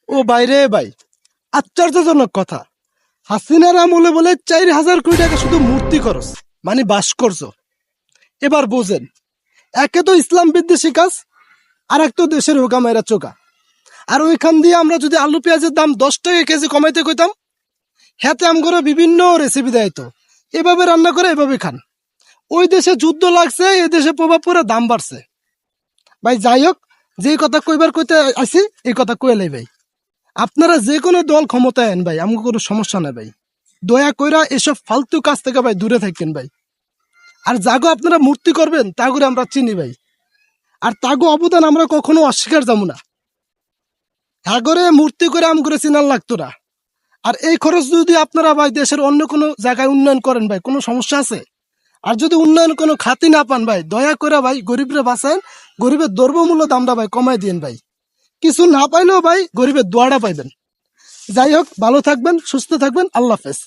ও বাইরে ভাই, আশ্চর্যজনক কথা। হাসিনার আমলে বলে 4,000 কোটি টাকা শুধু মূর্তি খরচ, মানে ভাস্কর্য। এবার বোঝেন, একে তো ইসলাম বিদ্বেষী কাজ, আর এক তো দেশের হোকামাইরা চোকা। আর ওইখান দিয়ে আমরা যদি আলু পেঁয়াজের দাম 10 টাকা কেজি কমাইতে কইতাম, হ্যাতে আমগরে বিভিন্ন রেসিপি দেয় তো, এভাবে রান্না করে এভাবে খান। ওই দেশে যুদ্ধ লাগছে, এ দেশে প্রভাব পড়ে দাম বাড়ছে। ভাই যাই হোক, যে কথা কইবার কইতে আসি এই কথা কইলাই ভাই। আপনারা যে কোনো দল ক্ষমতায় আন ভাই, আমাকে কোনো সমস্যা নাই ভাই। দয়া কইরা এসব ফালতু কাজ থেকে ভাই দূরে থাকেন ভাই। আর যাগো আপনারা মূর্তি করবেন তা করে আমরা চিনি ভাই, আর তাগো অবদান আমরা কখনো অস্বীকার যাবো না। হ্যাঁ করে মূর্তি করে আম করে চিনার লাগতো না। আর এই খরচ যদি আপনারা ভাই দেশের অন্য কোনো জায়গায় উন্নয়ন করেন ভাই, কোনো সমস্যা আছে? আর যদি উন্নয়ন কোনো খাতি না পান ভাই, দয়া করে ভাই গরিবরে বাঁচান। গরিবের দ্রব্যমূল্য দামটা ভাই কমাই দিন ভাই। কিছু না পাইলেও ভাই গরিবের দোয়াটা পাইবেন। যাই হোক, ভালো থাকবেন, সুস্থ থাকবেন, আল্লাহ হাফেজ।